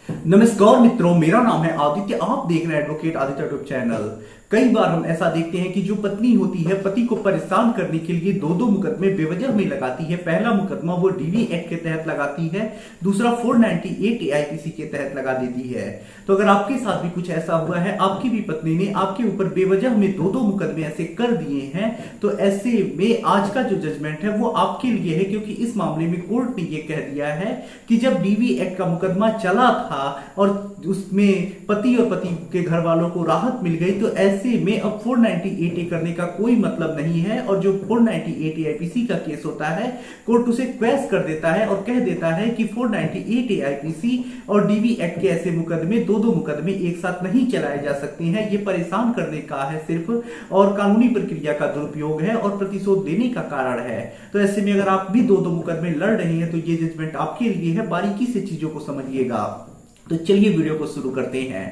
नमस्कार मित्रों, मेरा नाम है आदित्य। आप देख रहे हैं एडवोकेट आदित्य यूट्यूब चैनल। कई बार हम ऐसा देखते हैं कि जो पत्नी होती है पति को परेशान करने के लिए दो दो मुकदमे बेवजह में लगाती है। पहला मुकदमा वो डीवी एक्ट के तहत लगाती है, दूसरा 498 एआईपीसी के तहत लगा देती है। तो अगर आपके साथ भी कुछ ऐसा हुआ है, आपकी भी पत्नी ने आपके ऊपर बेवजह में दो दो मुकदमे ऐसे कर दिए हैं, तो ऐसे में आज का जो जजमेंट है वो आपके लिए है, क्योंकि इस मामले में कोर्ट ने ये कह दिया है कि जब डीवी एक्ट का मुकदमा चला था और उसमें पति और पति के घर वालों को राहत मिल गई, तो ऐसे में अब 498 ए करने का कोई मतलब नहीं है। और जो 498 आईपीसी का केस होता है, कोर्ट उसे क्वेश कर देता है और कह देता है कि 498 आईपीसी और डीवी एक्ट के ऐसे मुकदमे दो दो मुकदमे एक साथ नहीं चलाए जा सकते हैं। ये परेशान करने का है सिर्फ, और कानूनी प्रक्रिया का दुरुपयोग है और प्रतिशोध देने का कारण है। तो ऐसे में अगर आप भी दो दो मुकदमे लड़ रहे हैं तो ये जजमेंट आपके लिए है। बारीकी से चीजों को समझिएगा। तो चलिए वीडियो को शुरू करते हैं।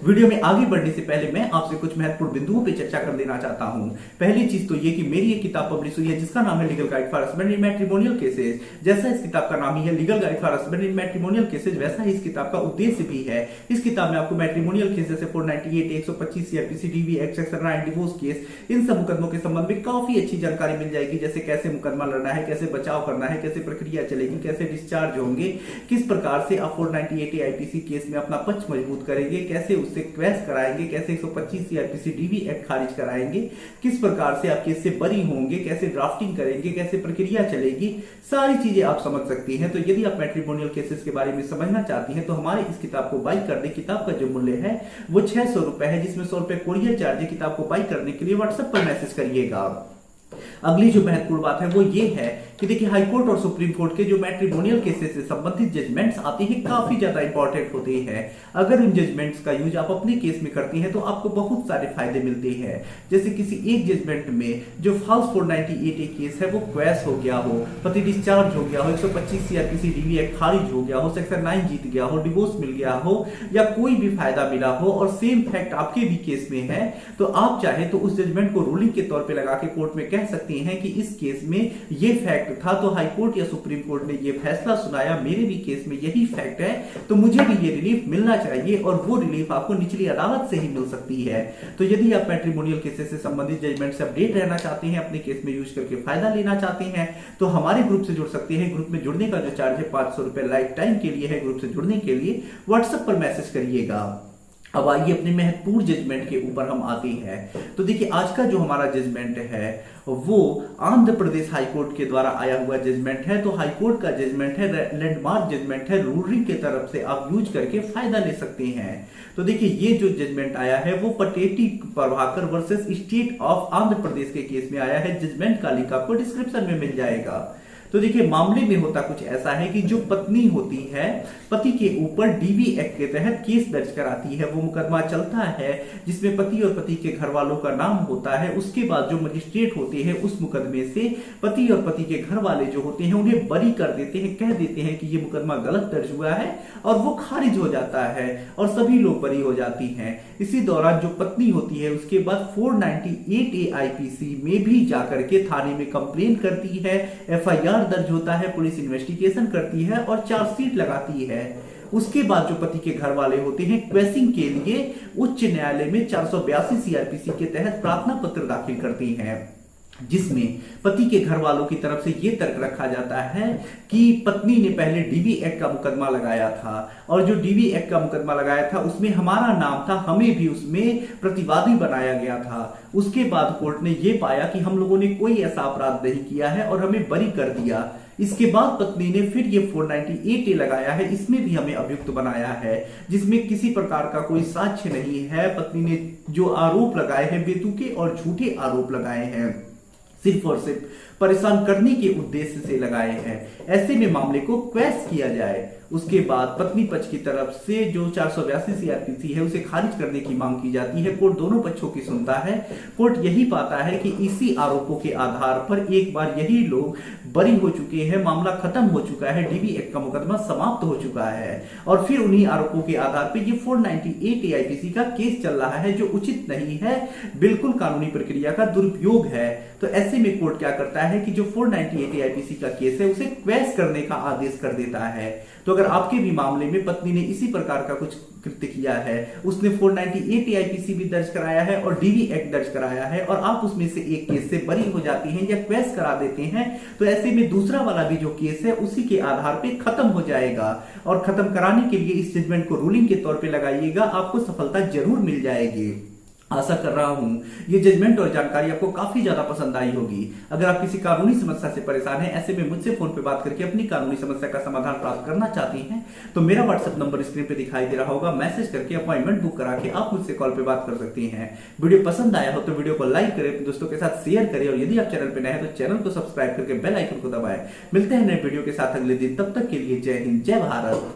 वीडियो में आगे बढ़ने से पहले मैं आपसे कुछ महत्वपूर्ण बिंदुओं पे चर्चा कर देना चाहता हूं। पहली चीज तो ये कि मेरी एक किताब पब्लिश हुई है जिसका नाम है legal guide for husband in matrimonial cases. जैसा इस किताब का नाम ही है legal guide for husband in matrimonial cases, वैसा ही इस किताब का उद्देश्य भी है। इस किताब में आपको मैट्रिमोनियल केस जैसे 498, 125 CrPC, DV act, section 9 divorce case, इन सब मुकदमों के संबंध में काफी अच्छी जानकारी मिल जाएगी। जैसे कैसे मुकदमा लड़ना है, कैसे बचाव करना है, कैसे प्रक्रिया चलेगी, कैसे डिस्चार्ज होंगे, किस प्रकार से आप 498 आईपीसी केस में अपना पक्ष मजबूत करेंगे, कैसे उससे क्वेश कराएंगे, कैसे 125 सीआरपीसी डीवी एक्ट खारिज कराएंगे, किस प्रकार से आप केस से बरी होंगे, कैसे ड्राफ्टिंग करेंगे, कैसे प्रक्रिया चलेगी, सारी चीजें आप समझ सकती हैं। तो यदि आप मैट्रिमोनियल केसेस के बारे में समझना चाहती हैं तो हमारे इस किताब को बाई कर दे। किताब का जो मूल्य है वो 600 रुपए है, जिसमें 100 रुपए कोरियर चार्ज है। किताब को बाई करने के लिए व्हाट्सएप पर मैसेज करिएगा। अगली जो महत्वपूर्ण बात है वो ये है कि देखिए, हाईकोर्ट और सुप्रीम कोर्ट के जो मैट्रिमोनियल केसेस से संबंधित जजमेंट्स आते हैं काफी ज्यादा इंपॉर्टेंट होते हैं। अगर इन जजमेंट्स का यूज आप अपने केस में करती हैं तो आपको बहुत सारे फायदे मिलते हैं। जैसे किसी एक जजमेंट में जो फॉल्स 498 केस है वो क्वेश हो गया हो, पति डिस्चार्ज हो गया हो, 125 सीआरपीसी डीवी एक्ट खारिज हो गया हो, सेक्शन 9 जीत गया हो, डिवोर्स मिल गया हो, या कोई भी फायदा मिला हो और सेम फैक्ट आपके भी केस में है, तो आप चाहे तो उस जजमेंट को रूलिंग के तौर पर लगा के कोर्ट में कह सकती हैं कि इस केस में ये फैक्ट था, तो हाई कोर्ट या सुप्रीम कोर्ट ने ये फैसला सुनाया, मेरे भी केस में यही फैक्ट है, तो मुझे भी ये रिलीफ मिलना चाहिए। और वो रिलीफ आपको निचली अदालत से ही मिल सकती है। तो यदि आप मैट्रिमोनियल केसेस से संबंधित जजमेंट से अपडेट रहना चाहते हैं, अपने केस में यूज करके फायदा लेना चाहते हैं, तो हमारे ग्रुप से जुड़ सकते हैं। ग्रुप में जुड़ने का जो चार्ज है 500 रुपए लाइफ टाइम के लिए है। ग्रुप से जुड़ने के लिए व्हाट्सएप पर मैसेज करिएगा। अब आइए अपने महत्वपूर्ण जजमेंट के ऊपर हम आते हैं। तो देखिए, आज का जो हमारा जजमेंट है वो आंध्र प्रदेश हाईकोर्ट के द्वारा आया हुआ जजमेंट है। तो हाईकोर्ट का जजमेंट है, लैंडमार्क जजमेंट है, रूलिंग के तरफ से आप यूज करके फायदा ले सकते हैं। तो देखिए, ये जो जजमेंट आया है वो Pateti Prabhakar versus state of Andhra Pradesh के केस में आया है। जजमेंट का लिंक आपको डिस्क्रिप्शन में मिल जाएगा। तो देखिए, मामले में होता कुछ ऐसा है कि जो पत्नी होती है पति के ऊपर डीवी एक्ट के तहत केस दर्ज कराती है। वो मुकदमा चलता है जिसमें पति और पति के घर वालों का नाम होता है। उसके बाद जो मजिस्ट्रेट होते हैं उस मुकदमे से पति और पति के घर वाले जो होते हैं उन्हें बरी कर देते हैं, कह देते हैं कि ये मुकदमा गलत दर्ज हुआ है, और वो खारिज हो जाता है और सभी लोग बरी हो जाती हैं। इसी दौरान जो पत्नी होती है उसके बाद 498 आईपीसी में भी जाकर के थाने में कंप्लेन करती है, एफआईआर दर्ज होता है, पुलिस इन्वेस्टिगेशन करती है और चार्जशीट लगाती है। उसके बाद जो पति के घर वाले होते हैं क्वेशिंग के लिए उच्च न्यायालय में 482 सीआरपीसी के तहत प्रार्थना पत्र दाखिल करती हैं, जिसमें पति के घर वालों की तरफ से यह तर्क रखा जाता है कि पत्नी ने पहले डीवी एक्ट का मुकदमा लगाया था, और जो डीवी एक्ट का मुकदमा लगाया था उसमें हमारा नाम था, हमें भी उसमें प्रतिवादी बनाया गया था। उसके बाद कोर्ट ने यह पाया कि हम लोगों ने कोई ऐसा अपराध नहीं किया है और हमें बरी कर दिया। इसके बाद पत्नी ने फिर ये 498 लगाया है, इसमें भी हमें अभियुक्त बनाया है, जिसमें किसी प्रकार का कोई साक्ष्य नहीं है। पत्नी ने जो आरोप लगाए हैं बेतुके और झूठे आरोप लगाए हैं, सिर्फ और सिर्फ परेशान करने के उद्देश्य से लगाए हैं। ऐसे में मामले को क्वेश किया जाए। उसके बाद पत्नी पक्ष की तरफ से जो 482 सीआरपीसी है उसे खारिज करने की मांग की जाती है। कोर्ट दोनों पक्षों की सुनता है। कोर्ट यही पाता है कि इसी आरोपों के आधार पर एक बार यही लोग बरी हो चुके हैं, मामला खत्म हो चुका है, डीवी एक्ट का मुकदमा समाप्त हो चुका है, और फिर उन्हीं आरोपों के आधार पर ये 498 आईपीसी का केस चल रहा है, जो उचित नहीं है, बिल्कुल कानूनी प्रक्रिया का दुरुपयोग है। तो ऐसे में कोर्ट क्या करता है कि जो 498 आईपीसी का केस है उसे क्वेश करने का आदेश कर देता है। तो अगर आपके भी मामले में पत्नी ने इसी प्रकार का कुछ कृत्य किया है, उसने 498 आईपीसी भी दर्ज कराया है और डीवी एक्ट दर्ज कराया है, और आप उसमें से एक केस से बरी हो जाती हैं या क्वेश करा देते हैं, तो ऐसे में दूसरा वाला भी जो केस है उसी के आधार पे खत्म हो जाएगा। और खत्म कराने के लिए इस जजमेंट को रूलिंग के तौर पे लगाइएगा, आपको सफलता जरूर मिल जाएगी। आशा कर रहा हूं ये जजमेंट और जानकारी आपको काफी ज्यादा पसंद आई होगी। अगर आप किसी कानूनी समस्या से परेशान हैं, ऐसे में मुझसे फोन पे बात करके अपनी कानूनी समस्या का समाधान प्राप्त करना चाहती हैं, तो मेरा व्हाट्सएप नंबर स्क्रीन पे दिखाई दे रहा होगा, मैसेज करके अपॉइंटमेंट बुक करा के आप मुझसे कॉल पे बात कर सकती हैं। वीडियो पसंद आया हो तो वीडियो को लाइक करें, अपने दोस्तों के साथ शेयर करें, और यदि आप चैनल पे नए हैं तो चैनल को सब्सक्राइब करके बेल आइकन को दबाएं। मिलते हैं नए वीडियो के साथ अगले दिन, तब तक के लिए जय हिंद, जय भारत।